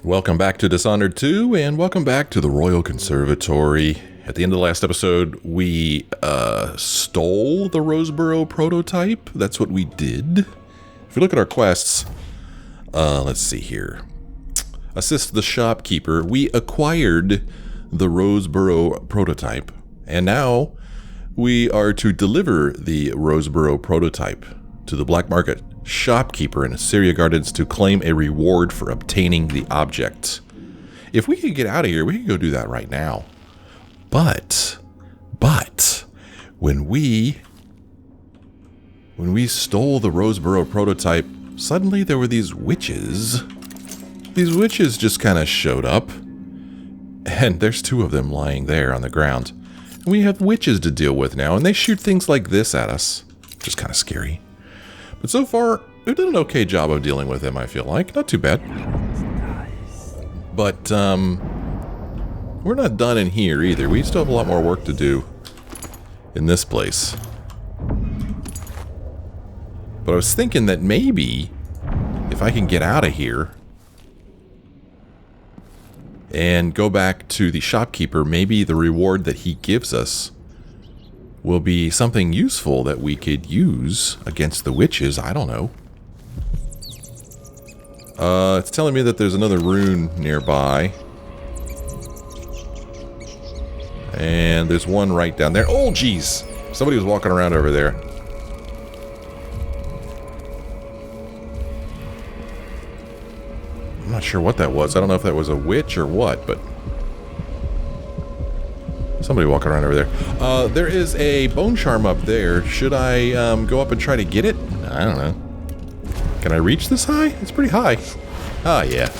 Welcome back to Dishonored 2, and welcome back to the Royal Conservatory. At the end of the last episode, we stole the Roseburrow Prototype. That's what we did. If you look at our quests, let's see here. Assist the shopkeeper. We acquired the Roseburrow Prototype, and now we are to deliver the Roseburrow Prototype to the black market shopkeeper in Assyria Gardens to claim a reward for obtaining the object. If we could get out of here, we could go do that right now. But when we stole the Roseburrow Prototype, suddenly there were these witches. These witches just kind of showed up, and there's two of them lying there on the ground. And we have witches to deal with now, and they shoot things like this at us, which is kind of scary. But so far, we've done an okay job of dealing with them, I feel like. Not too bad. But, we're not done in here either. We still have a lot more work to do in this place. But I was thinking that maybe, if I can get out of here and go back to the shopkeeper, maybe the reward that he gives us will be something useful that we could use against the witches. I don't know. It's telling me that there's another rune nearby. And there's one right down there. Oh, jeez! Somebody was walking around over there. I'm not sure what that was. I don't know if that was a witch or what, but somebody walking around over there. There is a bone charm up there. Should I go up and try to get it? I don't know. Can I reach this high? It's pretty high. Ah, yeah.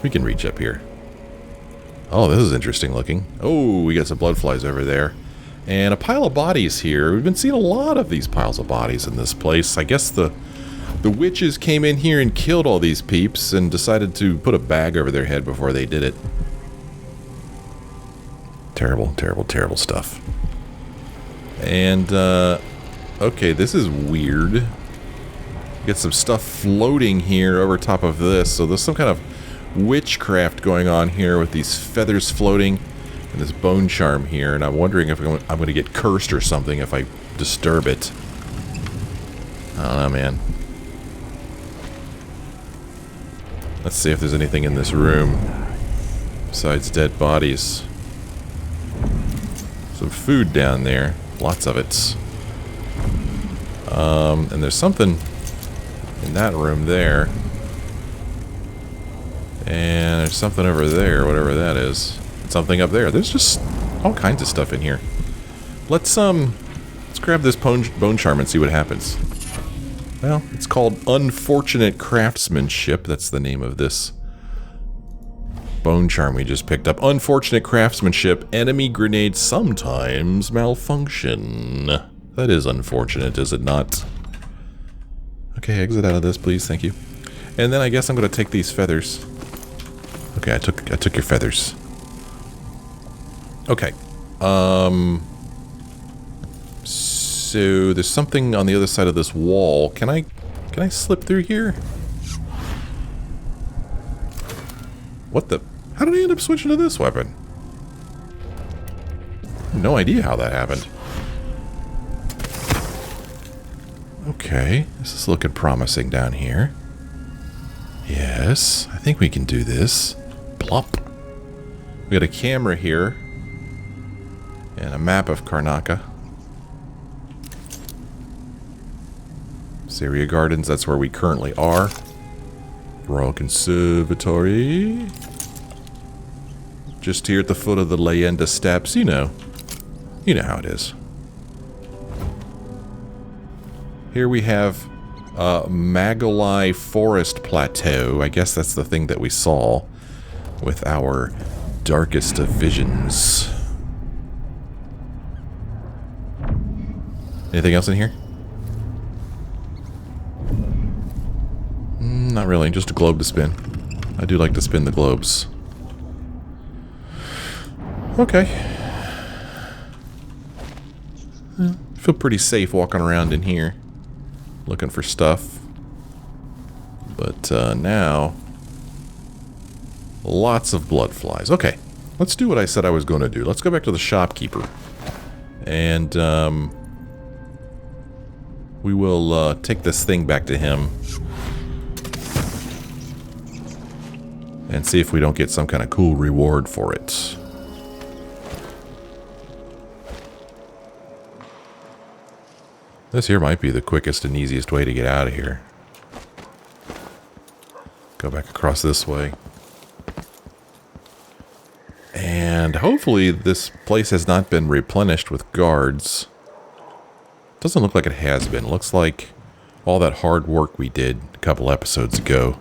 We can reach up here. Oh, this is interesting looking. Oh, we got some blood flies over there. And a pile of bodies here. We've been seeing a lot of these piles of bodies in this place. I guess the witches came in here and killed all these peeps and decided to put a bag over their head before they did it. Terrible, terrible, terrible stuff. And, okay, this is weird. Get some stuff floating here over top of this. So there's some kind of witchcraft going on here with these feathers floating and this bone charm here. And I'm wondering if I'm going to get cursed or something if I disturb it. I don't know, man. Let's see if there's anything in this room besides dead bodies. Some food down there. Lots of it. And there's something in that room there. And there's something over there, whatever that is. Something up there. There's just all kinds of stuff in here. Let's grab this bone charm and see what happens. Well, it's called Unfortunate Craftsmanship. That's the name of this bone charm we just picked up. Unfortunate Craftsmanship. Enemy grenades sometimes malfunction. That is unfortunate, is it not? Okay, exit out of this, please. Thank you. And then I guess I'm going to take these feathers. Okay, I took your feathers. Okay. So there's something on the other side of this wall. Can I slip through here? What the? How did I end up switching to this weapon? No idea how that happened. Okay, this is looking promising down here. Yes, I think we can do this. Plop. We got a camera here. And a map of Karnaca. Assyria Gardens, that's where we currently are. Royal Conservatory. Just here at the foot of the Leyenda steps, you know. You know how it is. Here we have Magalai Forest Plateau. I guess that's the thing that we saw with our darkest of visions. Anything else in here? Not really, just a globe to spin. I do like to spin the globes. Okay. I feel pretty safe walking around in here, looking for stuff. But now Lots of blood flies. Okay, let's do what I said I was going to do. Let's go back to the shopkeeper. And we will take this thing back to him. And see if we don't get some kind of cool reward for it. This here might be the quickest and easiest way to get out of here. Go back across this way. And hopefully this place has not been replenished with guards. Doesn't look like it has been. Looks like all that hard work we did a couple episodes ago.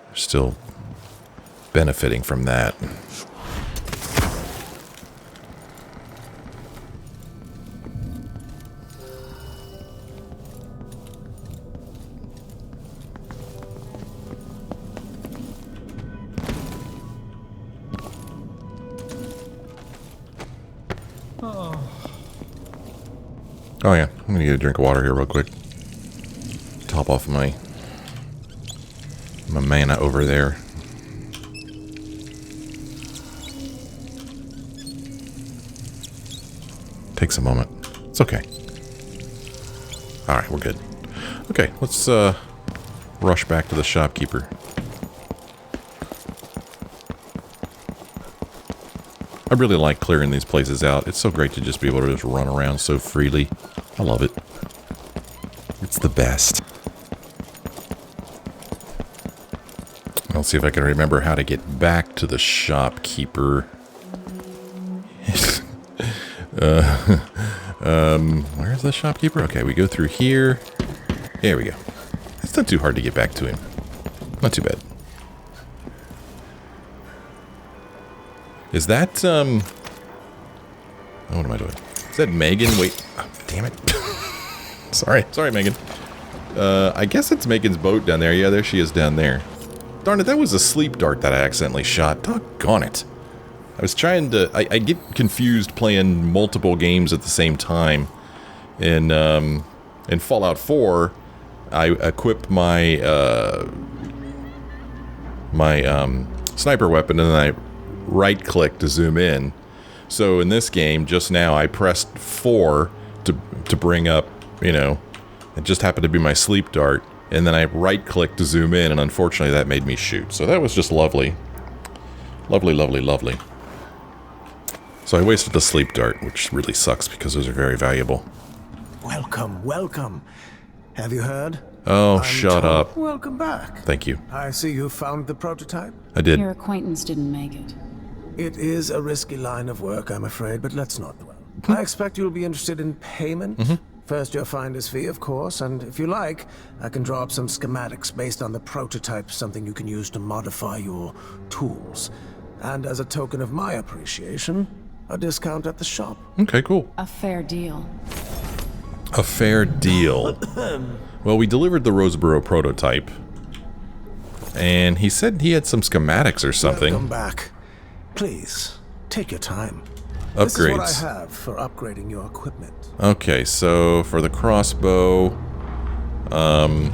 We're still benefiting from that. Oh yeah, I'm gonna get a drink of water here real quick. Top off my mana over there. Takes a moment. It's okay. Alright, we're good. Okay, let's rush back to the shopkeeper. I really like clearing these places out. It's so great to just be able to just run around so freely. I love it. It's the best. I'll see if I can remember how to get back to the shopkeeper. Where's the shopkeeper? Okay, we go through here. There we go. It's not too hard to get back to him. Not too bad. Is that, oh, what am I doing? Is that Megan? Wait, oh, damn it. Sorry, Megan. I guess it's Megan's boat down there. Yeah, there she is down there. Darn it, that was a sleep dart that I accidentally shot. Doggone it. I was trying to, I get confused playing multiple games at the same time. In Fallout 4, I equipped my, sniper weapon and then I right-click to zoom in. So in this game, just now, I pressed 4 to bring up, you know, it just happened to be my sleep dart, and then I right-clicked to zoom in, and unfortunately that made me shoot. So that was just lovely. Lovely, lovely, lovely. So I wasted the sleep dart, which really sucks because those are very valuable. Welcome, welcome. Have you heard? Oh, shut up. Welcome back. Thank you. I see you found the prototype. I did. Your acquaintance didn't make it. It is a risky line of work, I'm afraid, but let's not dwell. I expect you'll be interested in payment. First your finder's fee, of course, and if you like, I can draw up some schematics based on the prototype, something you can use to modify your tools. And as a token of my appreciation, a discount at the shop. Okay, cool. A fair deal. A fair deal. Well, we delivered the Roseburrow Prototype, and he said he had some schematics or something. Welcome back. Please, take your time. Upgrades. This is what I have for upgrading your equipment. Okay, so for the crossbow, the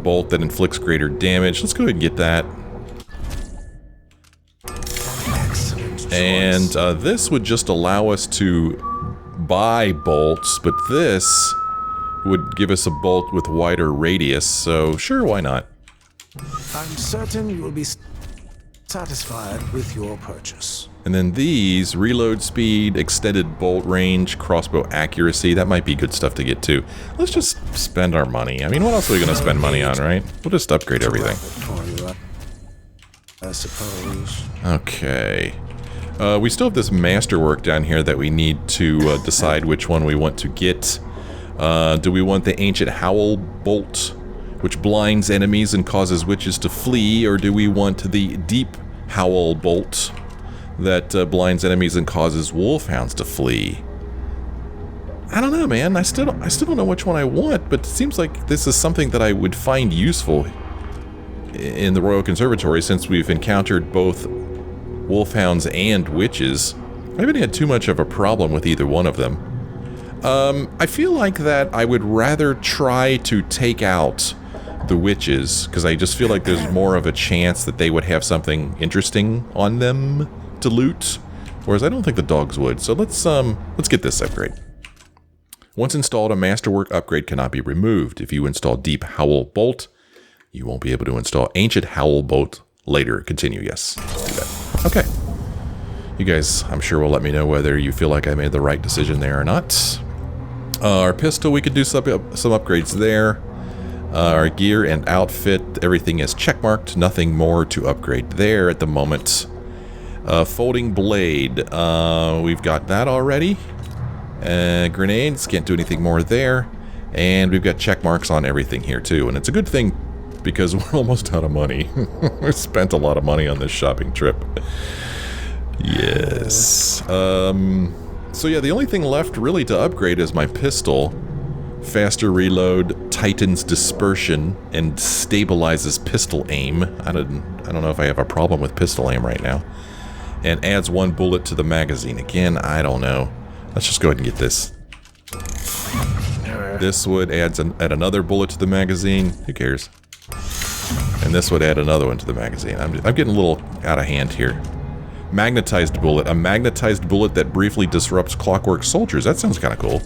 bolt that inflicts greater damage. Let's go ahead and get that. Excellent choice. And this would just allow us to buy bolts, but this would give us a bolt with wider radius, so sure, why not? I'm certain you will be satisfied with your purchase. And then these, reload speed, extended bolt range, crossbow accuracy, that might be good stuff to get too. Let's just spend our money. I mean, what else are we going to spend money on, right? We'll just upgrade everything. I suppose. Okay. We still have this masterwork down here that we need to decide which one we want to get. Do we want the Ancient Howl Bolt, which blinds enemies and causes witches to flee, or do we want the Deep Howl Bolt that blinds enemies and causes wolfhounds to flee? I don't know, man. I still don't know which one I want, but it seems like this is something that I would find useful in the Royal Conservatory since we've encountered both wolfhounds and witches. I haven't had too much of a problem with either one of them. I feel like that I would rather try to take out the witches, because I just feel like there's more of a chance that they would have something interesting on them to loot, whereas I don't think the dogs would. So let's get this upgrade. Once installed, a masterwork upgrade cannot be removed. If you install Deep Howl Bolt, you won't be able to install Ancient Howl Bolt later. Continue, yes. Do that. Okay. You guys, I'm sure will let me know whether you feel like I made the right decision there or not. Our pistol, we could do some upgrades there. Our gear and outfit, everything is checkmarked. Nothing more to upgrade there at the moment. Folding blade, we've got that already. Grenades, can't do anything more there. And we've got check marks on everything here too. And it's a good thing because we're almost out of money. We spent a lot of money on this shopping trip. Yes. So yeah, the only thing left really to upgrade is my pistol. Faster reload, tightens dispersion, and stabilizes pistol aim. I don't know if I have a problem with pistol aim right now. And adds 1 bullet to the magazine. Again, I don't know. Let's just go ahead and get this. This would add another bullet to the magazine. Who cares? And this would add another one to the magazine. I'm getting a little out of hand here. Magnetized bullet. A magnetized bullet that briefly disrupts clockwork soldiers. That sounds kind of cool.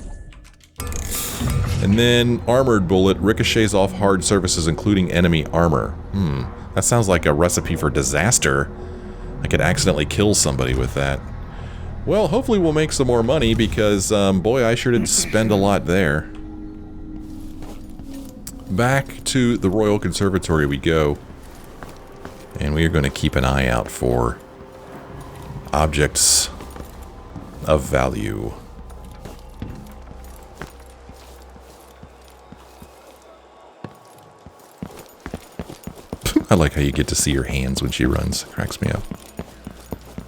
And then armored bullet ricochets off hard surfaces, including enemy armor. That sounds like a recipe for disaster. I could accidentally kill somebody with that. Well, hopefully we'll make some more money because, boy, I sure did spend a lot there. Back to the Royal Conservatory we go. And we are going to keep an eye out for objects of value. I like how you get to see her hands when she runs. It cracks me up.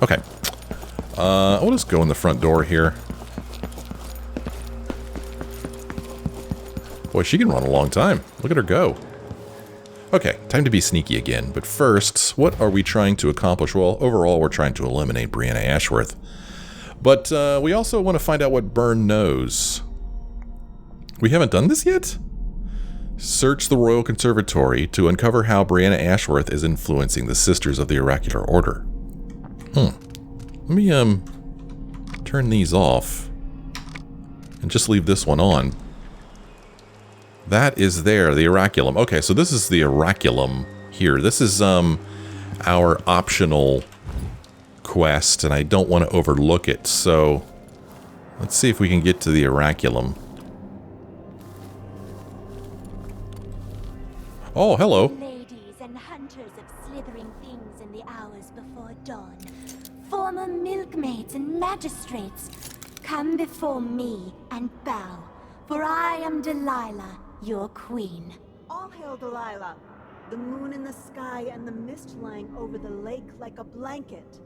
Okay. We'll just go in the front door here. Boy, she can run a long time. Look at her go. Okay, time to be sneaky again. But first, what are we trying to accomplish? Well, overall, we're trying to eliminate Brianna Ashworth. But we also want to find out what Byrne knows. We haven't done this yet? Search the Royal Conservatory to uncover how Brianna Ashworth is influencing the Sisters of the Oracular Order. Let me, turn these off. And just leave this one on. That is there, the Oraculum. Okay, so this is the Oraculum here. This is, our optional quest, and I don't want to overlook it, so let's see if we can get to the Oraculum. Oh, hello. Ladies and hunters of slithering things in the hours before dawn. Former milkmaids and magistrates, come before me and bow, for I am Delilah, your queen. All hail Delilah, the moon in the sky and the mist lying over the lake like a blanket.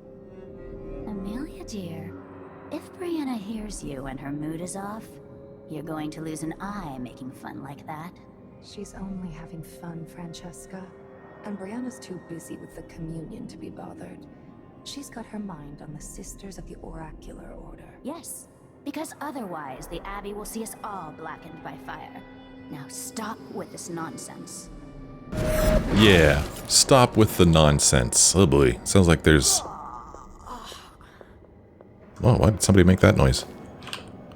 Amelia, dear, if Brianna hears you and her mood is off, you're going to lose an eye making fun like that. She's only having fun, Francesca. And Brianna's too busy with the communion to be bothered. She's got her mind on the Sisters of the Oracular Order. Yes, because otherwise the Abbey will see us all blackened by fire. Now stop with this nonsense. Yeah, stop with the nonsense. Oh boy, sounds like there's... Oh, why did somebody make that noise?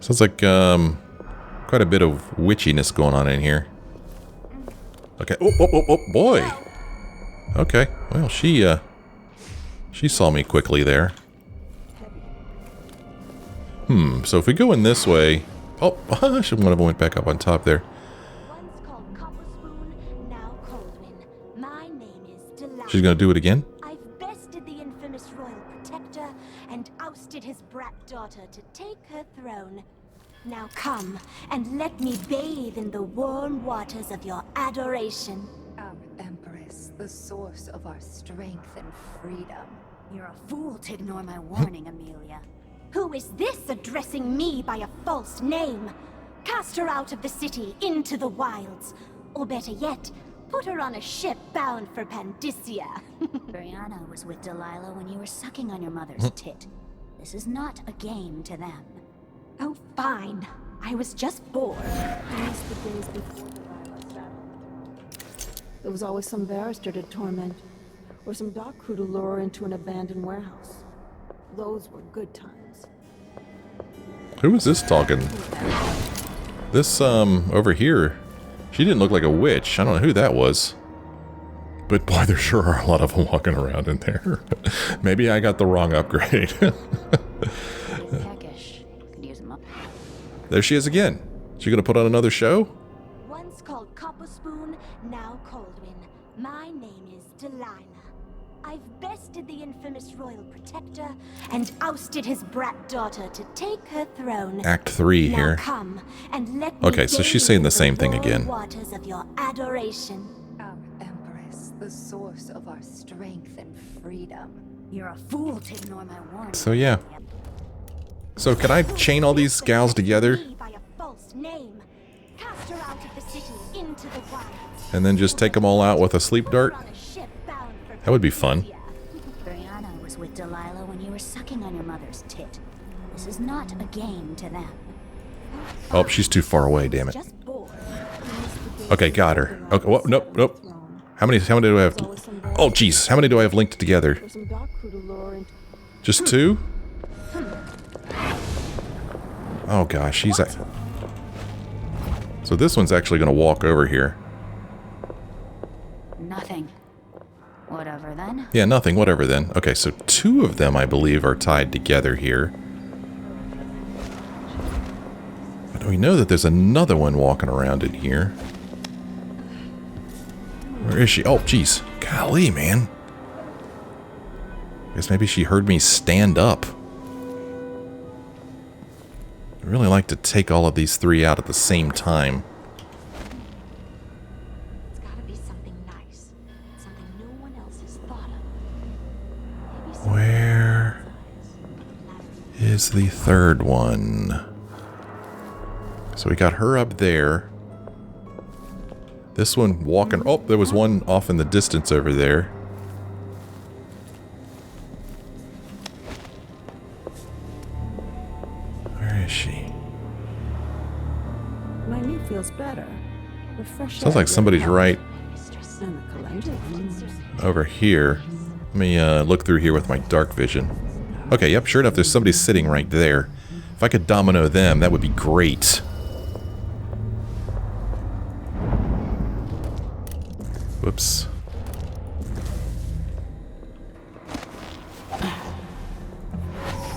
Sounds like, quite a bit of witchiness going on in here. Okay, oh, boy! Okay, well, she saw me quickly there. So if we go in this way... Oh, I should have went back up on top there. Once called Copper Spoon, now Kaldwin. My name is Delilah. She's gonna do it again? I've bested the infamous Royal Protector and ousted his brat daughter to take her throne. Now come and let me bathe in the warm waters of your adoration. Our Empress, the source of our strength and freedom. You're a fool to ignore my warning, Amelia. Who is this addressing me by a false name? Cast her out of the city into the wilds. Or better yet, put her on a ship bound for Pandysia. Brianna was with Delilah when you were sucking on your mother's tit. This is not a game to them. Oh, fine. I was just bored. I missed the days before Delilah started. There was always some barrister to torment, or some dock crew to lure into an abandoned warehouse. Those were good times. Who is this talking? This, over here. She didn't look like a witch. I don't know who that was. But boy, there sure are a lot of them walking around in there. Maybe I got the wrong upgrade. There she is again. She gonna put on another show? Once called Copper Spoon, now Kaldwin. My name is Delilah. I've bested the infamous Royal Protector and ousted his brat daughter to take her throne. Act 3 now here. Come and let me Okay, so she's saying the same thing again. Waters of your adoration. Our Empress, the source of our strength and freedom. You're a fool to ignore my warning. So yeah. So can I chain all these gals together? By a false name. Cast her out of the city into the wilds. And then just take them all out with a sleep dart? On a ship bound for That would be fun. Brianna was with Delilah when you were sucking on your mother's tit. This is not a game to them. Oh, she's too far away, damn it. just bored. Okay, got her. Okay, well, nope, nope. How many do I have? Oh, jeez. How many do I have linked together? Or some dock crew to lure into... Just 2? Oh gosh, she's like... So this one's actually going to walk over here. Nothing. Whatever then. Yeah, nothing, whatever then. Okay, so 2 of them, I believe, are tied together here. But we know that there's another one walking around in here. Where is she? Oh, jeez. Golly, man. Guess maybe she heard me stand up. I'd really like to take all of these 3 out at the same time. It's gotta be something nice. Something no one else has thought of. Maybe something Where is the 3rd one? So we got her up there. This one walking... Oh, there was one off in the distance over there. Where is she? My knee feels better. The fresh Sounds air like somebody's really right helps. And the calendula. over here. Let me look through here with my dark vision. Okay, yep, sure enough, there's somebody sitting right there. If I could domino them, that would be great. Whoops.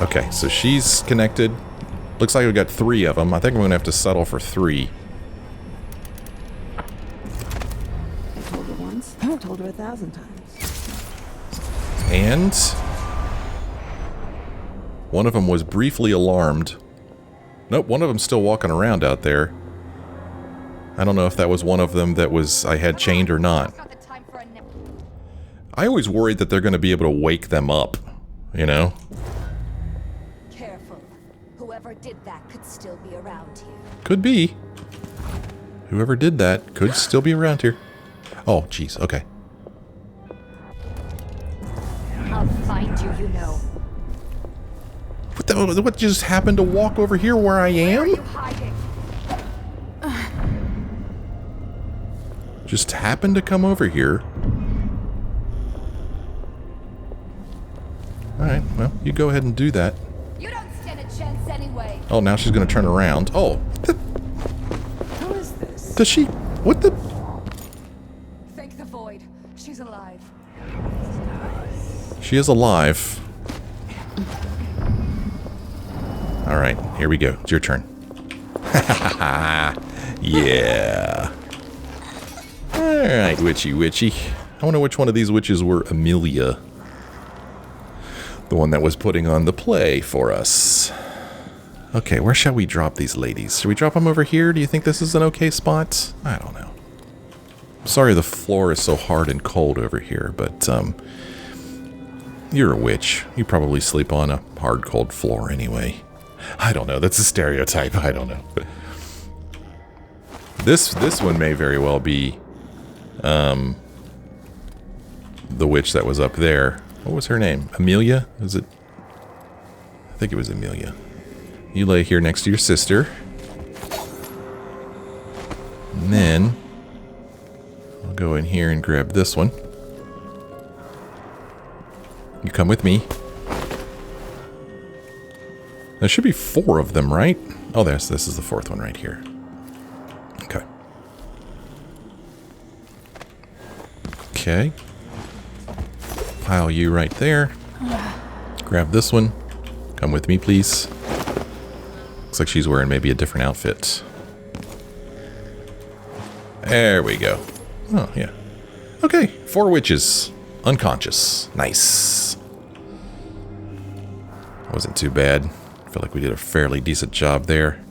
Okay, so she's connected. Looks like we got 3 of them. I think we're going to have to settle for 3. I told her once. I told her 1,000 times. And one of them was briefly alarmed. Nope, one of them's still walking around out there. I don't know if that was one of them that was I had chained or not. I always worried that they're going to be able to wake them up, you know? Careful. Whoever did that could still be around here. Could be. Whoever did that could still be around here. Oh, jeez, okay. I'll find you, you know. What just happened to walk over here where I Where are am? you hiding? Just happened to come over here. Alright, well, you go ahead and do that. You don't stand a chance anyway. Oh, now she's going to turn around. Oh, Who is this? does she... What the... Thank the void. She's alive. She is alive. Alright, here we go. It's your turn. Yeah. Alright, witchy. I wonder which one of these witches were Amelia. The one that was putting on the play for us. Okay, where shall we drop these ladies? Should we drop them over here? Do you think this is an okay spot? I don't know. Sorry the floor is so hard and cold over here, but, you're a witch. You probably sleep on a hard, cold floor anyway. I don't know. That's a stereotype. I don't know. This one may very well be the witch that was up there. What was her name? Amelia? Is it? I think it was Amelia. You lay here next to your sister. And then I'll go in here and grab this one. You come with me. There should be 4 of them, right? Oh, this is the 4th one right here. Okay. Okay. Pile you right there. Grab this one. Come with me, please. Looks like she's wearing maybe a different outfit. There we go. Oh, yeah. Okay, 4 witches. Unconscious. Nice. Wasn't too bad. I feel like we did a fairly decent job there.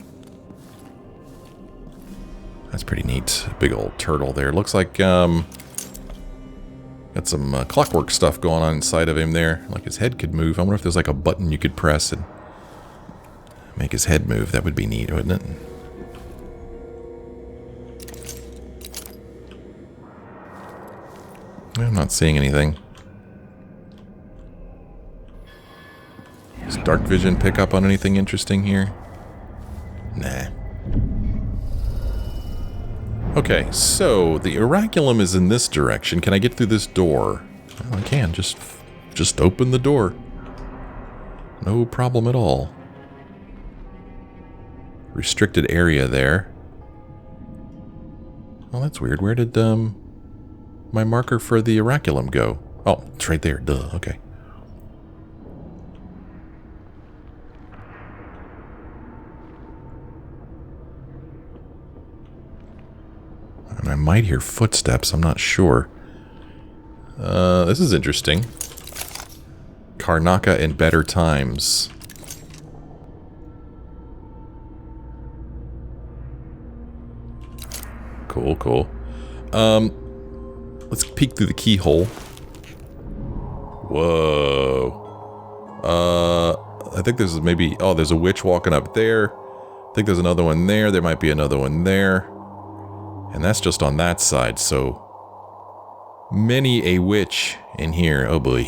That's pretty neat. Big old turtle there. Looks like, got some clockwork stuff going on inside of him there. Like his head could move. I wonder if there's like a button you could press and make his head move. That would be neat, wouldn't it? I'm not seeing anything. Does dark vision pick up on anything interesting here? Nah. Okay, so the Oraculum is in this direction. Can I get through this door? Well, I can. Just open the door. No problem at all. Restricted area there. Well, that's weird. Where did my marker for the Oraculum go? Oh, it's right there. Duh. Okay. And I might hear footsteps. I'm not sure. This is interesting. Karnaca in better times. Cool, cool. Let's peek through the keyhole. Whoa. I think there's maybe... Oh, there's a witch walking up there. I think there's another one there. There might be another one there. And that's just on that side, so... Many a witch in here. Oh boy.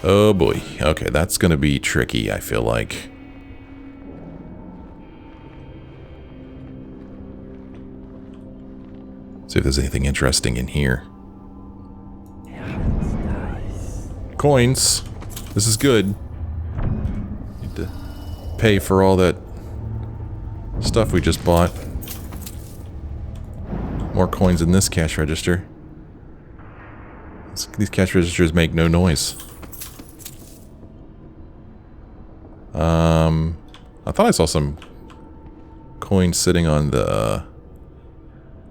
Oh boy. Okay, that's gonna be tricky, I feel like. See if there's anything interesting in here. Coins. This is good. Need to pay for all that stuff we just bought. More coins in this cash register. These cash registers make no noise. I thought I saw some coins sitting on the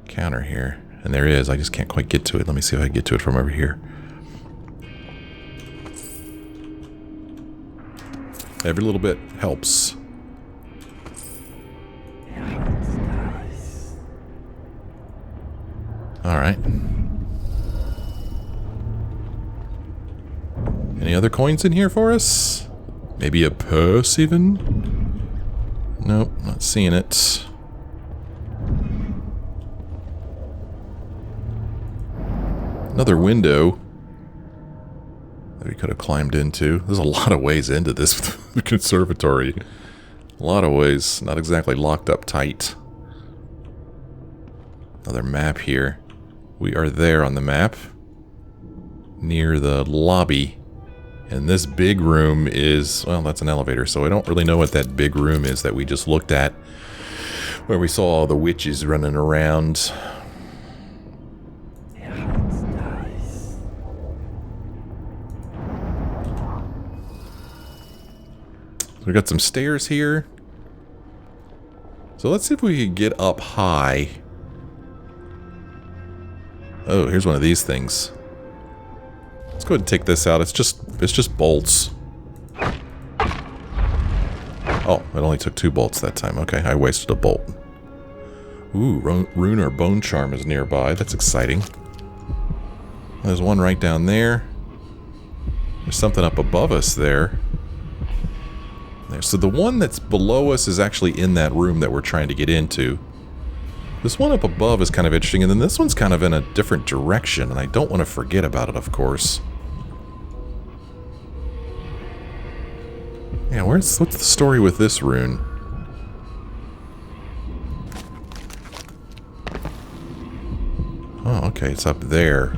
counter here. And there is. I just can't quite get to it. Let me see if I can get to it from over here. Every little bit helps. Alright. Any other coins in here for us? Maybe a purse even? Nope, not seeing it. Another window that we could have climbed into. There's a lot of ways into this conservatory. A lot of ways. Not exactly locked up tight. Another map here. We are there on the map. Near the lobby. And this big room is... Well, that's an elevator, so I don't really know what that big room is that we just looked at. Where we saw all the witches running around. We got some stairs here. So let's see if we can get up high. Oh, here's one of these things. Let's go ahead and take this out. It's just bolts. Oh, it only took 2 bolts that time. Okay, I wasted a bolt. Ooh, rune or bone charm is nearby. That's exciting. There's one right down there. There's something up above us there. So the one that's below us is actually in that room that we're trying to get into. This one up above is kind of interesting, and then this one's kind of in a different direction, and I don't want to forget about it, of course. Yeah, what's the story with this rune? Oh, okay, it's up there.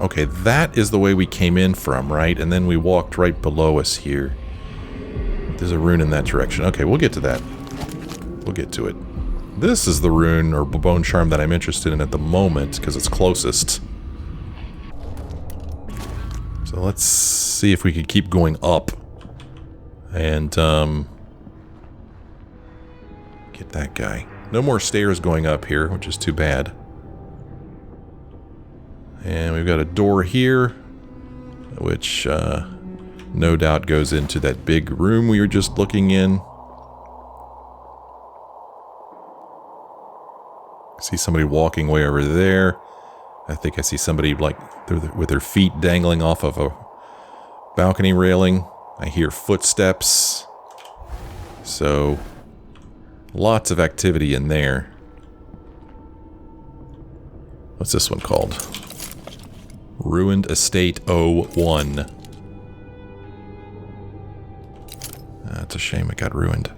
Okay, that is the way we came in from, right? And then we walked right below us here. There's a rune in that direction. Okay, we'll get to that. We'll get to it. This is the rune or bone charm that I'm interested in at the moment because it's closest. So let's see if we could keep going up and get that guy. No more stairs going up here, which is too bad. And we've got a door here, which no doubt goes into that big room we were just looking in. See somebody walking way over there. I think I see somebody like with their feet dangling off of a balcony railing. I hear footsteps. So, lots of activity in there. What's this one called? Ruined Estate 01. That's a shame it got ruined.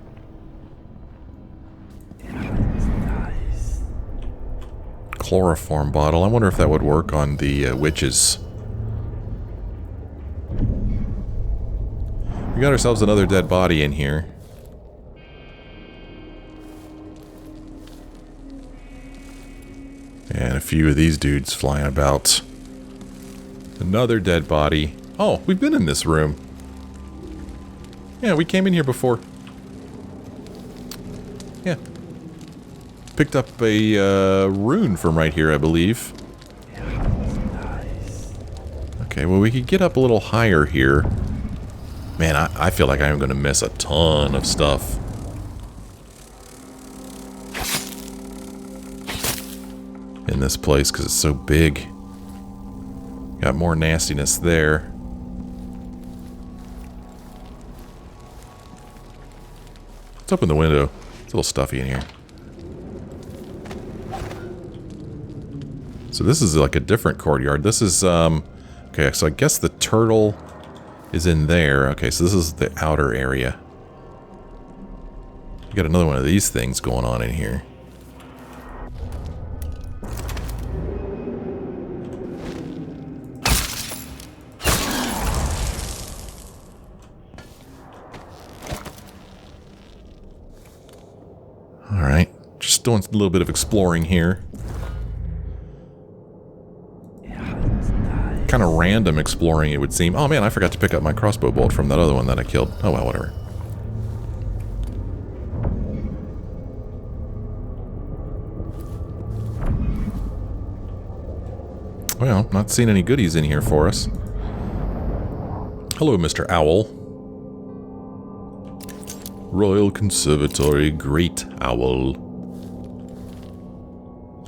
Chloroform bottle. I wonder if that would work on the witches. We got ourselves another dead body in here. And a few of these dudes flying about. Another dead body. Oh, we've been in this room. Yeah, we came in here before. Yeah. Picked up a rune from right here, I believe. Okay, well we could get up a little higher here. Man, I feel like I'm going to miss a ton of stuff. In this place, because it's so big. Got more nastiness there. Let's open the window. It's a little stuffy in here. So this is like a different courtyard. This is, okay, so I guess the turtle is in there. Okay, so this is the outer area. We got another one of these things going on in here. Alright, just doing a little bit of exploring here. Kind of random exploring, it would seem. Oh man, I forgot to pick up my crossbow bolt from that other one that I killed. Oh well, whatever. Well, not seeing any goodies in here for us. Hello, Mr. Owl. Royal Conservatory, Great Owl.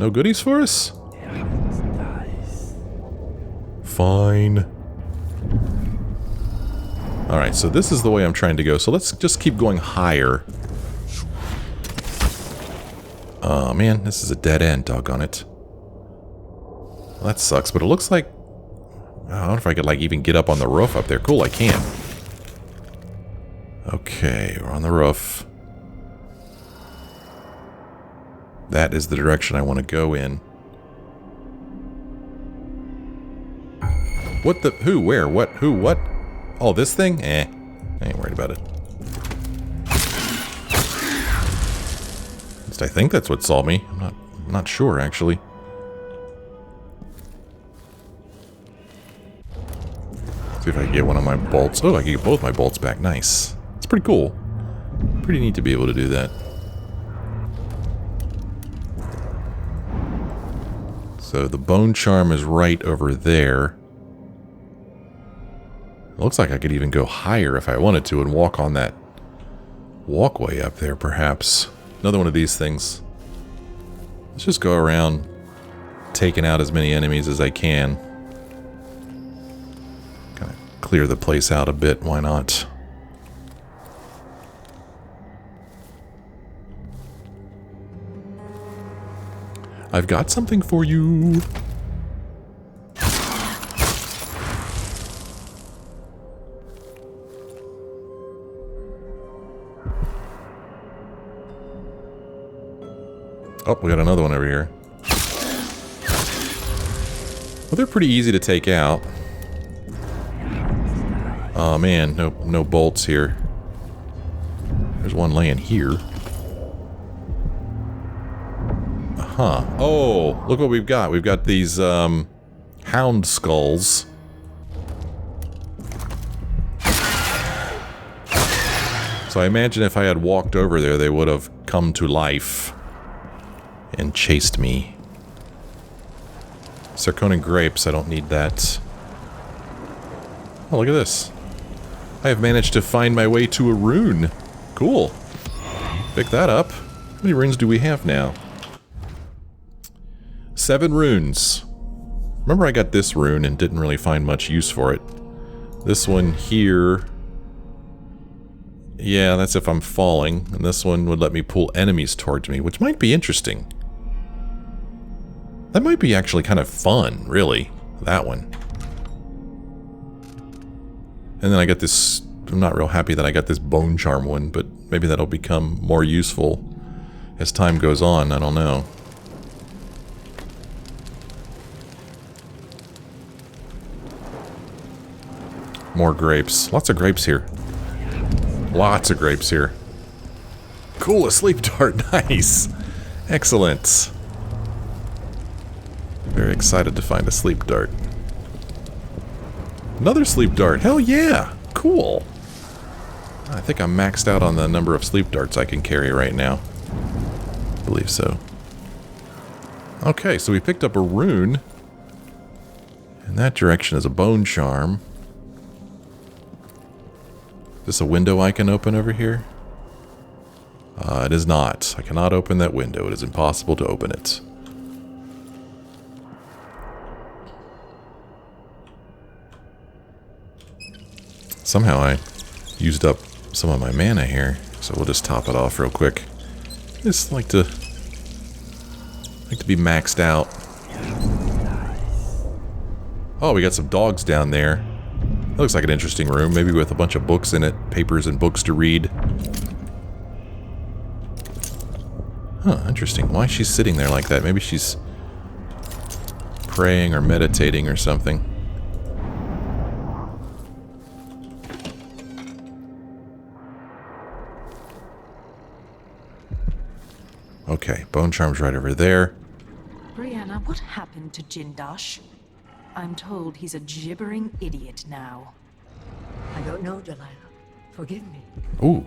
No goodies for us? Fine. Alright, so this is the way I'm trying to go. So let's just keep going higher. Oh man, this is a dead end, doggone it. Well, that sucks, but it looks like... I don't know if I could like even get up on the roof up there. Cool, I can. Okay, we're on the roof. That is the direction I want to go in. What the? Who? Where? What? Who? What? Oh, this thing? Eh. I ain't worried about it. At least I think that's what saw me. I'm not sure, actually. See if I can get one of my bolts. Oh, I can get both my bolts back. Nice. It's pretty cool. Pretty neat to be able to do that. So the bone charm is right over there. Looks like I could even go higher if I wanted to and walk on that walkway up there, perhaps. Another one of these things. Let's just go around taking out as many enemies as I can. Kind of clear the place out a bit, why not? I've got something for you. Oh, we got another one over here. Well, they're pretty easy to take out. Oh man, no bolts here. There's one laying here. Huh. Oh, look what we've got. We've got these hound skulls. So I imagine if I had walked over there, they would have come to life and chased me. Zirconia grapes, I don't need that. Oh, look at this. I have managed to find my way to a rune. Cool. Pick that up. How many runes do we have now? 7 runes. Remember I got this rune and didn't really find much use for it. This one here... yeah, that's if I'm falling. And this one would let me pull enemies towards me, which might be interesting. That might be actually kind of fun, really. That one. And then I got this... I'm not real happy that I got this bone charm one, but maybe that'll become more useful as time goes on. I don't know. More grapes. Lots of grapes here. Lots of grapes here. Cool, a sleep dart. Nice. Excellent. Very excited to find a sleep dart. Another sleep dart. Hell yeah. Cool. I think I'm maxed out on the number of sleep darts I can carry right now. I believe so. Okay, so we picked up a rune. In that direction is a bone charm. Is this a window I can open over here? It is not. I cannot open that window. It is impossible to open it. Somehow I used up some of my mana here, so we'll just top it off real quick. Just like to be maxed out. Oh, we got some dogs down there. That looks like an interesting room, maybe with a bunch of books in it, papers and books to read. Huh, interesting. Why is she sitting there like that? Maybe she's praying or meditating or something. Okay, bone charm's right over there. Brianna, what happened to Jindosh? I'm told he's a gibbering idiot now. I don't know, Delilah. Forgive me. Ooh.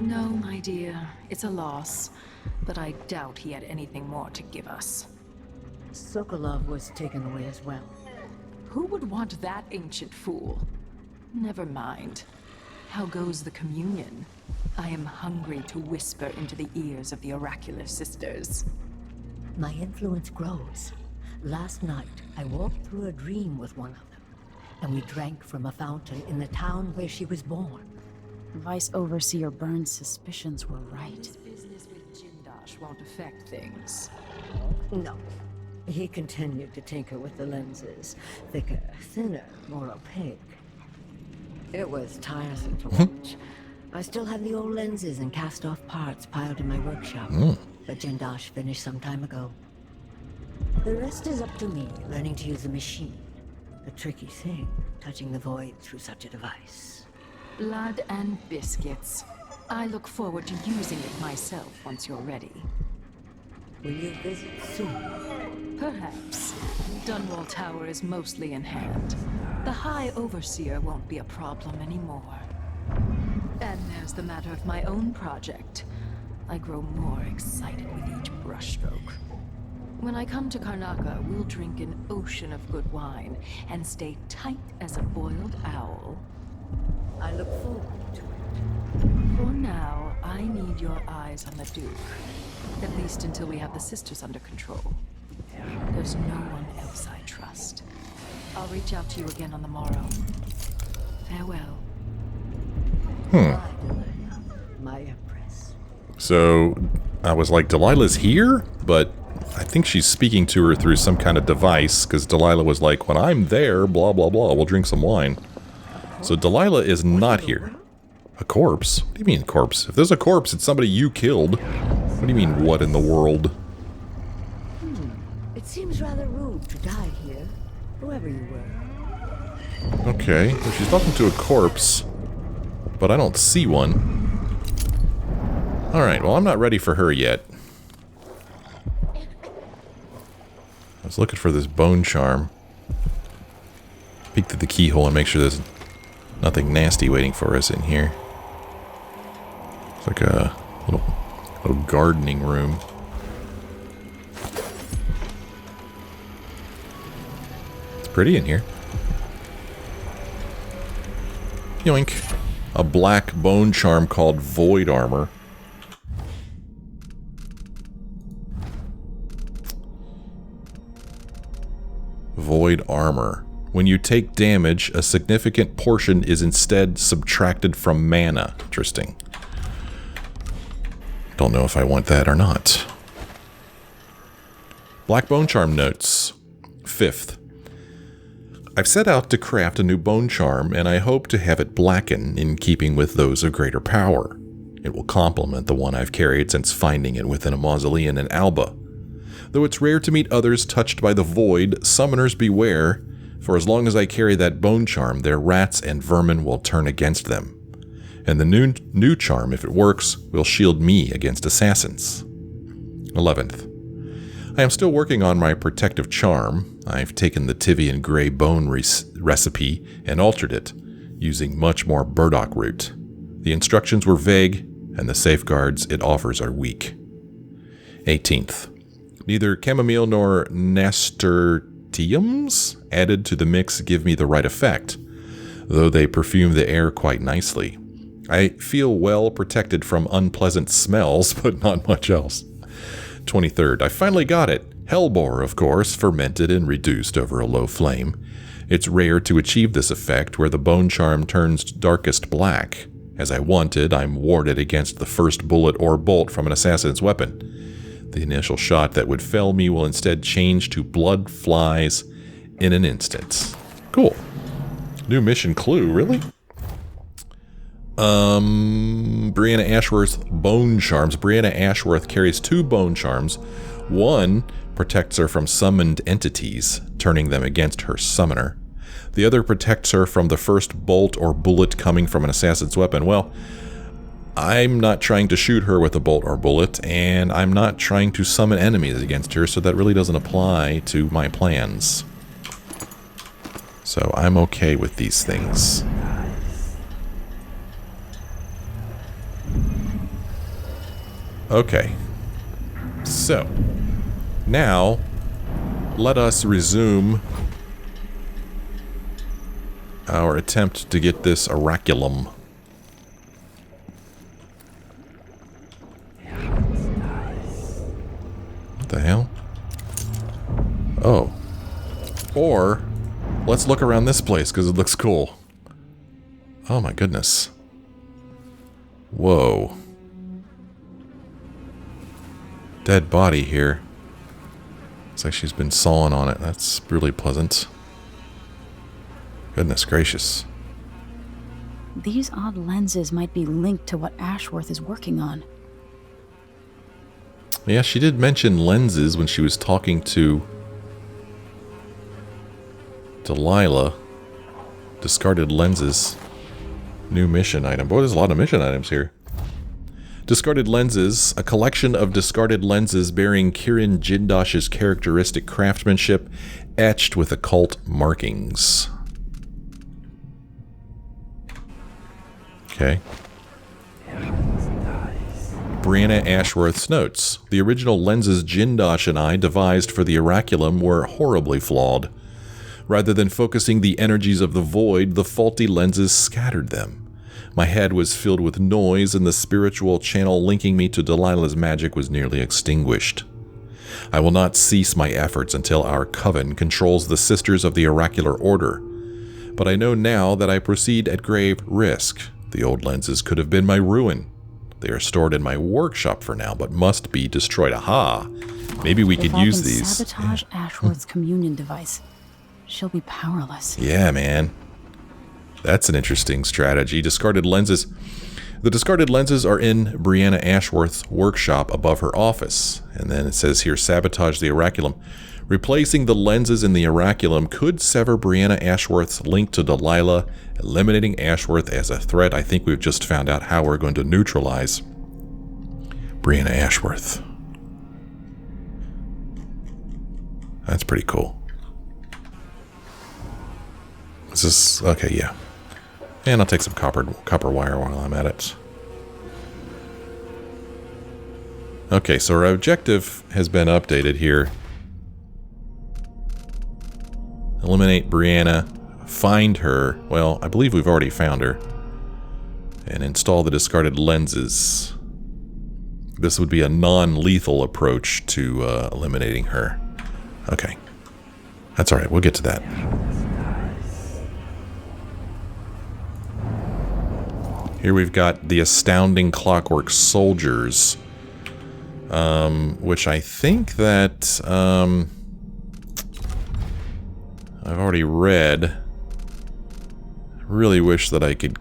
No, my dear. It's a loss. But I doubt he had anything more to give us. Sokolov was taken away as well. Who would want that ancient fool? Never mind. How goes the communion? I am hungry to whisper into the ears of the oracular sisters. My influence grows. Last night, I walked through a dream with one of them, and we drank from a fountain in the town where she was born. Vice Overseer Burns' suspicions were right. His business with Jindosh won't affect things. No. He continued to tinker with the lenses. Thicker, thinner, more opaque. It was tiresome to watch. I still have the old lenses and cast-off parts piled in my workshop. But Jindosh finished some time ago. The rest is up to me, learning to use the machine. A tricky thing, touching the void through such a device. Blood and biscuits. I look forward to using it myself once you're ready. Will you visit soon? Perhaps. Dunwall Tower is mostly in hand. The High Overseer won't be a problem anymore. And there's the matter of my own project. I grow more excited with each brushstroke. When I come to Karnaca, we'll drink an ocean of good wine and stay tight as a boiled owl. I look forward to it. For now, I need your eyes on the Duke. At least until we have the sisters under control. There's no one else I trust. I'll reach out to you again on the morrow. Farewell. My Empress. So, I was like, Delilah's here? But I think she's speaking to her through some kind of device, because Delilah was like, when I'm there, blah, blah, blah, we'll drink some wine. So Delilah is not here. A corpse? What do you mean corpse? If there's a corpse, it's somebody you killed. What do you mean, what in the world? It seems rather rude to die here, whoever you were. Okay, well, she's talking to a corpse, but I don't see one. Alright, well, I'm not ready for her yet. I was looking for this bone charm. Peek through the keyhole and make sure there's nothing nasty waiting for us in here. It's like a little gardening room. It's pretty in here. Yoink. A black bone charm called Void Armor. Void Armor. When you take damage, a significant portion is instead subtracted from mana. Interesting. Don't know if I want that or not. Black Bone Charm notes. 5th. I've set out to craft a new bone charm, and I hope to have it blacken in keeping with those of greater power. It will complement the one I've carried since finding it within a mausoleum in Alba. Though it's rare to meet others touched by the void, summoners beware, for as long as I carry that bone charm, their rats and vermin will turn against them. And the new charm, if it works, will shield me against assassins. 11th. I am still working on my protective charm. I've taken the Tivian Grey Bone recipe and altered it, using much more burdock root. The instructions were vague, and the safeguards it offers are weak. 18th. Neither chamomile nor nasturtiums added to the mix give me the right effect, though they perfume the air quite nicely. I feel well protected from unpleasant smells, but not much else. 23rd. I finally got it. Hellbore, of course, fermented and reduced over a low flame. It's rare to achieve this effect where the bone charm turns darkest black. As I wanted, I'm warded against the first bullet or bolt from an assassin's weapon. The initial shot that would fell me will instead change to blood flies in an instant. Cool. New mission clue, really? Brianna Ashworth's bone charms. Brianna Ashworth carries 2 bone charms. One protects her from summoned entities, turning them against her summoner. The other protects her from the first bolt or bullet coming from an assassin's weapon. Well, I'm not trying to shoot her with a bolt or bullet, and I'm not trying to summon enemies against her, so that really doesn't apply to my plans. So I'm okay with these things. Okay. So, now, let us resume our attempt to get this Oraculum. What the hell? Oh. Or, let's look around this place, because it looks cool. Oh my goodness. Whoa. Dead body here. Looks like she's been sawing on it. That's really pleasant. Goodness gracious. These odd lenses might be linked to what Ashworth is working on. Yeah, she did mention lenses when she was talking to Delilah. Discarded lenses. New mission item. Boy, there's a lot of mission items here. Discarded lenses. A collection of discarded lenses bearing Kirin Jindosh's characteristic craftsmanship, etched with occult markings. Okay. Brianna Ashworth's notes. The original lenses Jindosh and I devised for the Oraculum were horribly flawed. Rather than focusing the energies of the void, the faulty lenses scattered them. My head was filled with noise, and the spiritual channel linking me to Delilah's magic was nearly extinguished. I will not cease my efforts until our coven controls the Sisters of the Oracular Order. But I know now that I proceed at grave risk. The old lenses could have been my ruin. They are stored in my workshop for now, but must be destroyed. Aha! Maybe we could use these. Sabotage Ashworth's communion device. She'll be powerless. Yeah, man. That's an interesting strategy. Discarded lenses. The discarded lenses are in Brianna Ashworth's workshop above her office. And then it says here, sabotage the Oraculum. Replacing the lenses in the Oraculum could sever Brianna Ashworth's link to Delilah, eliminating Ashworth as a threat. I think we've just found out how we're going to neutralize Brianna Ashworth. That's pretty cool. Is this... okay, yeah. And I'll take some copper wire while I'm at it. Okay, so our objective has been updated here. Eliminate Brianna. Find her. Well, I believe we've already found her. And install the discarded lenses. This would be a non-lethal approach to eliminating her. Okay. That's alright, we'll get to that. Here we've got the astounding Clockwork Soldiers, which I think that I've already read. I really wish that I could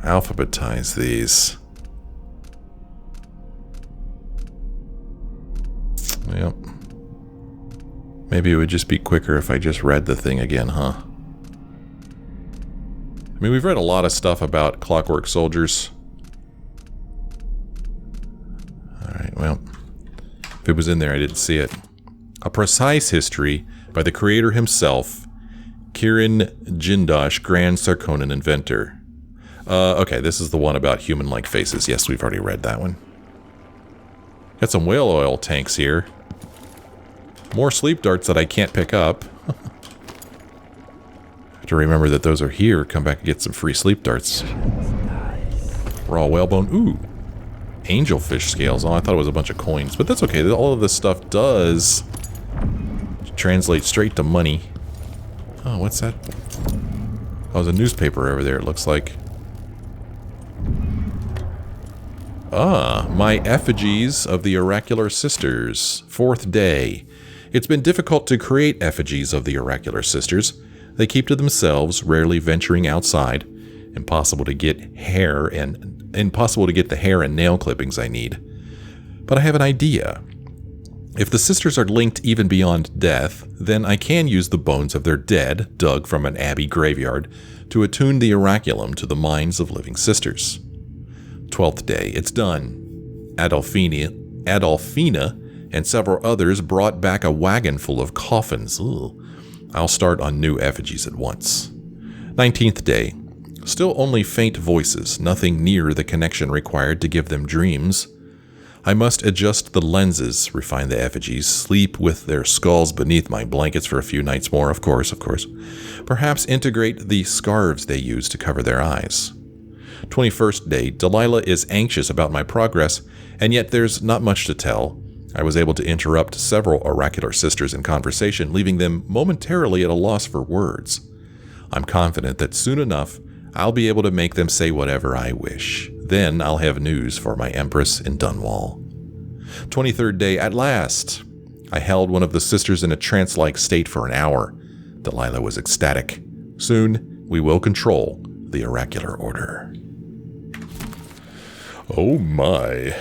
alphabetize these. Yep. Maybe it would just be quicker if I just read the thing again, huh? I mean, we've read a lot of stuff about Clockwork Soldiers. Alright, well, if it was in there, I didn't see it. A precise history by the creator himself, Kirin Jindosh, Grand Sarkonan inventor. Okay, this is the one about human-like faces. Yes, we've already read that one. Got some whale oil tanks here. More sleep darts that I can't pick up. To remember that those are here, come back and get some free sleep darts. Raw whalebone. Ooh. Angelfish scales. Oh, I thought it was a bunch of coins. But that's okay. All of this stuff does translate straight to money. Oh, what's that? Oh, there's a newspaper over there, it looks like. Ah, my effigies of the Oracular Sisters. 4th day. It's been difficult to create effigies of the Oracular Sisters. They keep to themselves, rarely venturing outside. Impossible to get the hair and nail clippings I need. But I have an idea. If the sisters are linked even beyond death, then I can use the bones of their dead, dug from an abbey graveyard, to attune the Oraculum to the minds of living sisters. 12th day, it's done. Adolfina and several others brought back a wagon full of coffins. Ugh. I'll start on new effigies at once. 19th day. Still only faint voices, nothing near the connection required to give them dreams. I must adjust the lenses, refine the effigies, sleep with their skulls beneath my blankets for a few nights more, of course. Perhaps integrate the scarves they use to cover their eyes. 21st day. Delilah is anxious about my progress, and yet there's not much to tell. I was able to interrupt several oracular sisters in conversation, leaving them momentarily at a loss for words. I'm confident that soon enough, I'll be able to make them say whatever I wish. Then I'll have news for my Empress in Dunwall. 23rd day, at last! I held one of the sisters in a trance-like state for an hour. Delilah was ecstatic. Soon, we will control the Oracular Order. Oh my.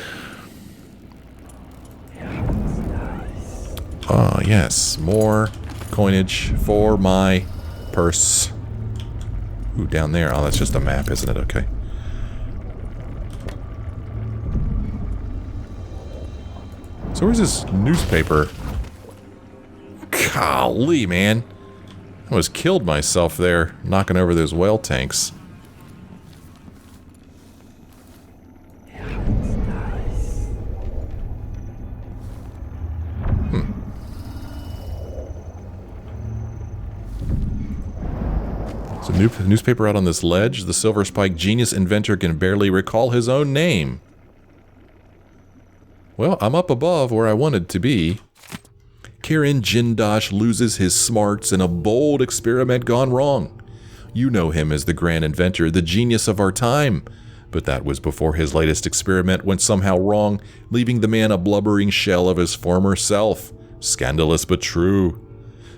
Ah, yes. More coinage for my purse. Ooh, down there. Oh, that's just a map, isn't it? Okay. So where's this newspaper? Golly, man. I almost killed myself there, knocking over those whale tanks. Newspaper out on this ledge. The Silver Spike genius inventor can barely recall his own name. Well, I'm up above where I wanted to be. Kirin Jindosh loses his smarts in a bold experiment gone wrong. You know him as the grand inventor, the genius of our time. But that was before his latest experiment went somehow wrong, leaving the man a blubbering shell of his former self. Scandalous but true.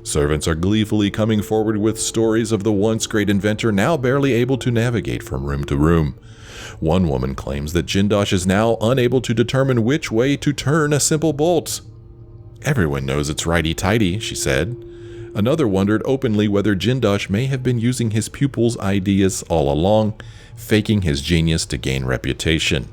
Servants are gleefully coming forward with stories of the once great inventor now barely able to navigate from room to room. One woman claims that Jindosh is now unable to determine which way to turn a simple bolt. Everyone knows it's righty-tighty, she said. Another wondered openly whether Jindosh may have been using his pupils' ideas all along, faking his genius to gain reputation.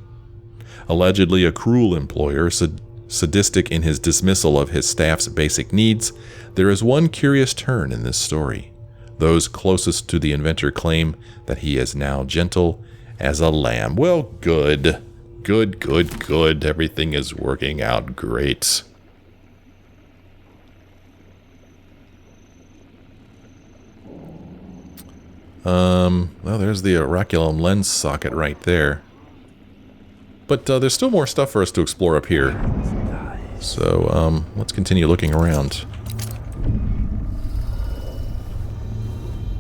Allegedly a cruel employer, sadistic in his dismissal of his staff's basic needs, there is one curious turn in this story. Those closest to the inventor claim that he is now gentle as a lamb. Well, good. Good, good, good. Everything is working out great. Well, there's the Oraculum lens socket right there. But there's still more stuff for us to explore up here. So, let's continue looking around.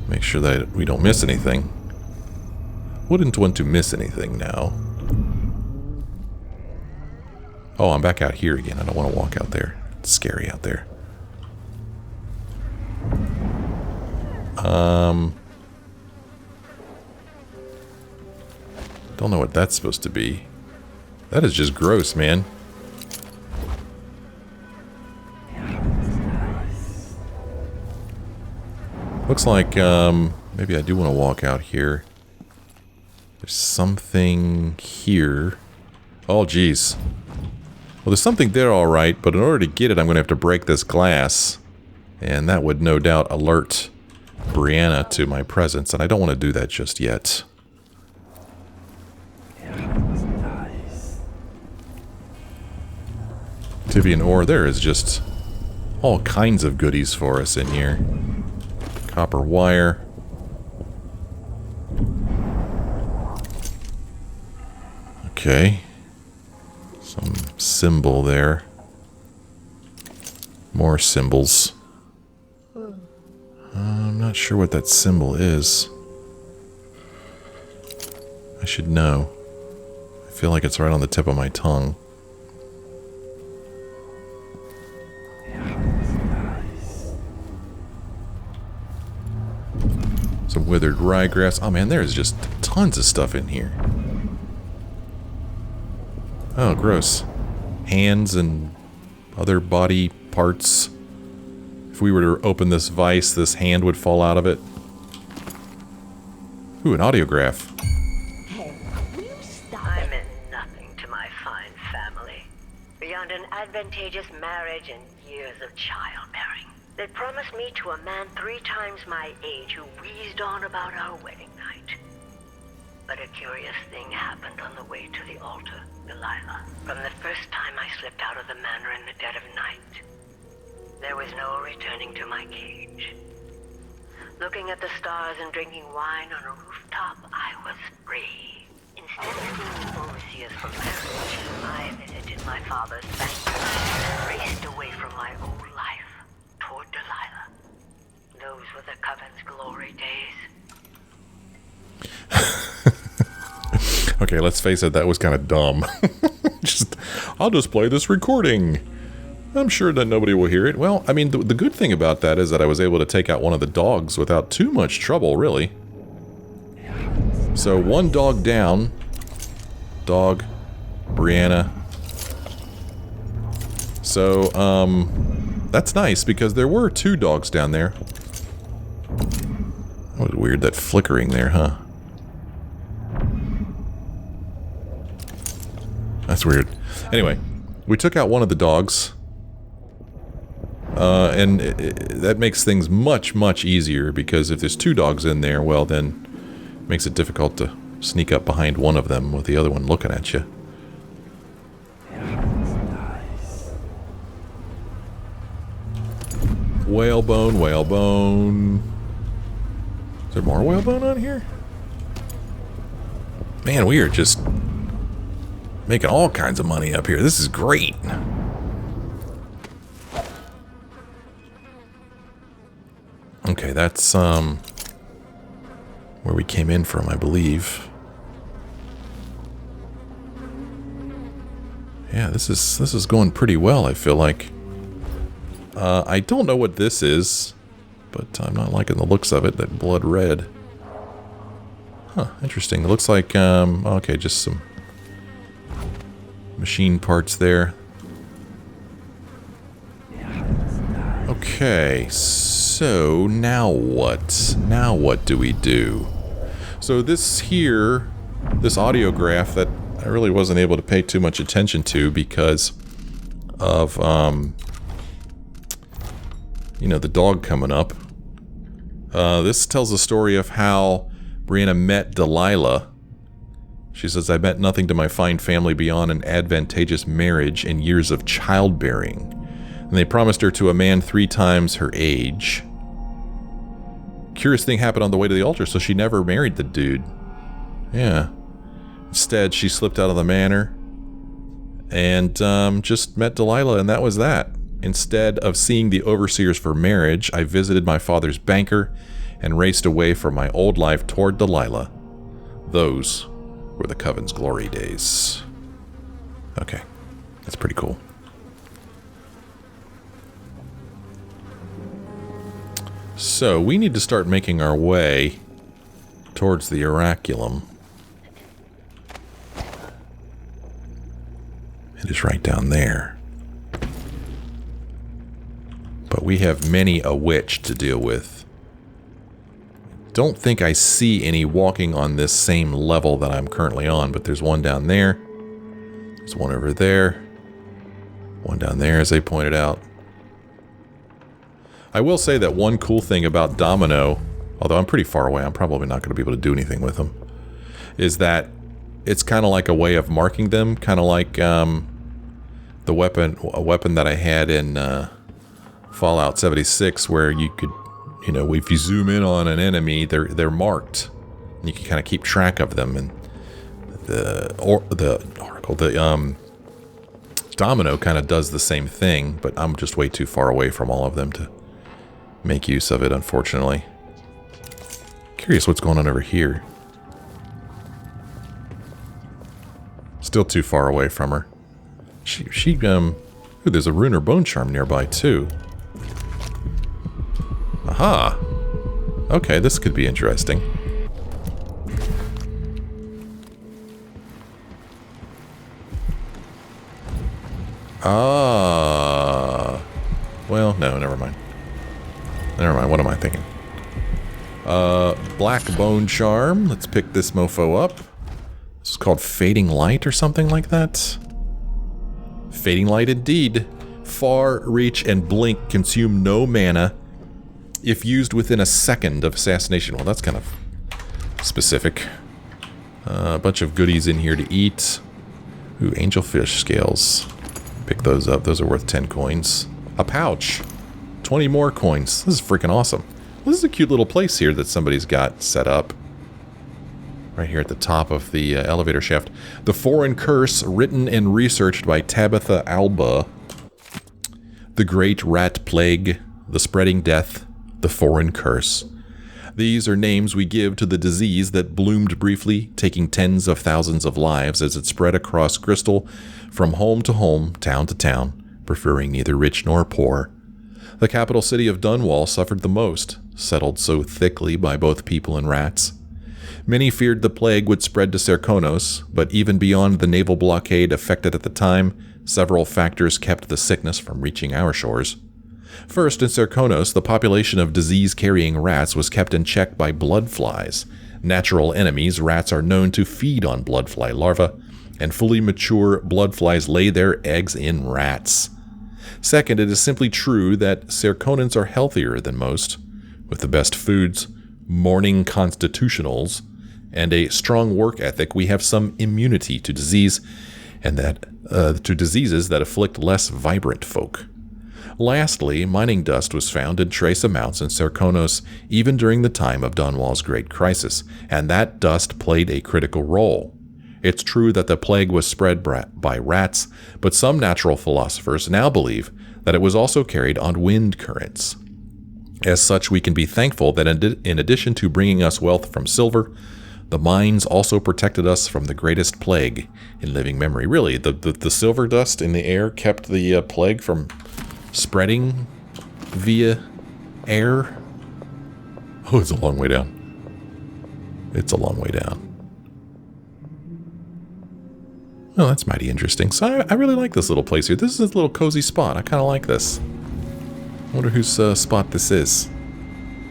Make sure that we don't miss anything. Wouldn't want to miss anything now. Oh, I'm back out here again. I don't want to walk out there. It's scary out there. Don't know what that's supposed to be. That is just gross, man. Looks like, maybe I do want to walk out here. There's something here. Oh, geez. Well, there's something there, all right, but in order to get it, I'm going to have to break this glass. And that would no doubt alert Brianna to my presence, and I don't want to do that just yet. Tivian ore, there is just all kinds of goodies for us in here. Copper wire. Okay. Some symbol there. More symbols. I'm not sure what that symbol is. I should know. I feel like it's right on the tip of my tongue. Some withered ryegrass. Oh man, there's just tons of stuff in here. Oh, gross. Hands and other body parts. If we were to open this vise, this hand would fall out of it. Ooh, an audiograph. Hey, will you stop? I meant nothing to my fine family. Beyond an advantageous marriage and years of childbearing. They promised me to a man 3 times my age who wheezed on about our wedding night. But a curious thing happened on the way to the altar, Delilah. From the first time I slipped out of the manor in the dead of night, there was no returning to my cage. Looking at the stars and drinking wine on a rooftop, I was free. Instead of seeing overseers for marriage, I visited my father's banker and raced away from my old life toward Delilah. Those were the Coven's glory days. Okay, let's face it, that was kind of dumb. I'll just play this recording. I'm sure that nobody will hear it. Well, I mean, the good thing about that is that I was able to take out one of the dogs without too much trouble, really. So, one dog down. Dog. Brianna. So, that's nice, because there were 2 dogs down there. That was weird, that flickering there, huh? That's weird. Anyway, we took out one of the dogs. And that makes things much, much easier, because if there's 2 dogs in there, well then, it makes it difficult to sneak up behind one of them with the other one looking at you. Whalebone, whalebone. Is there more whalebone on here? Man, we are just making all kinds of money up here. This is great. Okay, that's where we came in from, I believe. Yeah, this is going pretty well, I feel like. I don't know what this is, but I'm not liking the looks of it, that blood red. Huh, interesting. It looks like, okay, just some machine parts there. Okay, so now what? Now what do we do? So this here, this audiograph that I really wasn't able to pay too much attention to because of, you know, the dog coming up. This tells the story of how Brianna met Delilah. She says, I meant nothing to my fine family beyond an advantageous marriage and years of childbearing. And they promised her to a man 3 times her age. Curious thing happened on the way to the altar, so she never married the dude. Yeah. Instead, she slipped out of the manor and just met Delilah, and that was that. Instead of seeing the overseers for marriage, I visited my father's banker and raced away from my old life toward Delilah. Those were the Coven's glory days. Okay, that's pretty cool. So, we need to start making our way towards the Oraculum. It is right down there. But we have many a witch to deal with. Don't think I see any walking on this same level that I'm currently on, but there's one down there. There's one over there. One down there, as they pointed out. I will say that one cool thing about Domino, although I'm pretty far away, I'm probably not going to be able to do anything with them, is that it's kind of like a way of marking them, kind of like a weapon that I had in Fallout 76, where you could, you know, if you zoom in on an enemy, they're marked, and you can kind of keep track of them. And the Domino kind of does the same thing, but I'm just way too far away from all of them to make use of it, unfortunately. Curious what's going on over here. Still too far away from her. Ooh, there's a rune or bone charm nearby, too. Aha! Okay, this could be interesting. Ah. Well, no, never mind. Never mind, what am I thinking? Black bone charm. Let's pick this mofo up. This is called Fading Light or something like that. Fading Light indeed. Far, reach, and blink consume no mana if used within a second of assassination. Well, that's kind of specific. A bunch of goodies in here to eat. Ooh, angelfish scales. Pick those up. Those are worth 10 coins. A pouch. 20 more coins. This is freaking awesome. This is a cute little place here that somebody's got set up. Right here at the top of the elevator shaft. The Foreign Curse, written and researched by Tabitha Alba. The Great Rat Plague. The Spreading Death. The Foreign Curse. These are names we give to the disease that bloomed briefly, taking tens of thousands of lives as it spread across Crystal from home to home, town to town, preferring neither rich nor poor. The capital city of Dunwall suffered the most, settled so thickly by both people and rats. Many feared the plague would spread to Serkonos, but even beyond the naval blockade affected at the time, several factors kept the sickness from reaching our shores. First, in Serkonos, the population of disease-carrying rats was kept in check by bloodflies. Natural enemies, rats are known to feed on bloodfly larvae, and fully mature bloodflies lay their eggs in rats. Second, it is simply true that Serkonans are healthier than most, with the best foods, morning constitutionals, and a strong work ethic. We have some immunity to disease, and to diseases that afflict less vibrant folk. Lastly, mining dust was found in trace amounts in Serkonos even during the time of Dunwall's Great Crisis, and that dust played a critical role. It's true that the plague was spread by rats, but some natural philosophers now believe that it was also carried on wind currents. As such, we can be thankful that in addition to bringing us wealth from silver, the mines also protected us from the greatest plague in living memory. Really, the silver dust in the air kept the plague from spreading via air. Oh, it's a long way down. It's a long way down. Oh, that's mighty interesting. So I really like this little place here. This is a little cozy spot. I kind of like this. I wonder whose spot this is.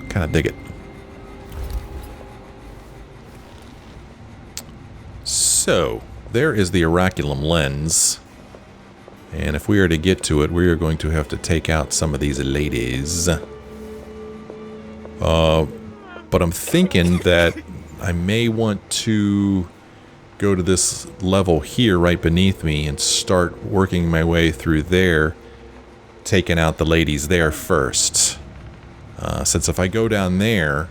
Kind of dig it. So, there is the Oraculum lens. And if we are to get to it, we are going to have to take out some of these ladies. But I'm thinking that I may want to go to this level here right beneath me and start working my way through there, taking out the ladies there first. Since if I go down there,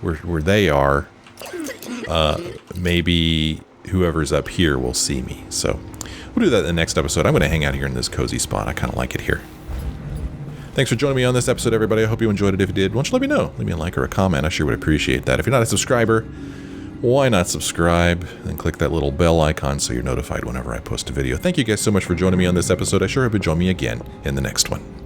where they are, maybe whoever's up here will see me. So we'll do that in the next episode. I'm going to hang out here in this cozy spot. I kind of like it here. Thanks for joining me on this episode, everybody. I hope you enjoyed it. If you did, why don't you let me know? Leave me a like or a comment. I sure would appreciate that. If you're not a subscriber, why not subscribe and click that little bell icon so you're notified whenever I post a video. Thank you guys so much for joining me on this episode. I sure hope you join me again in the next one.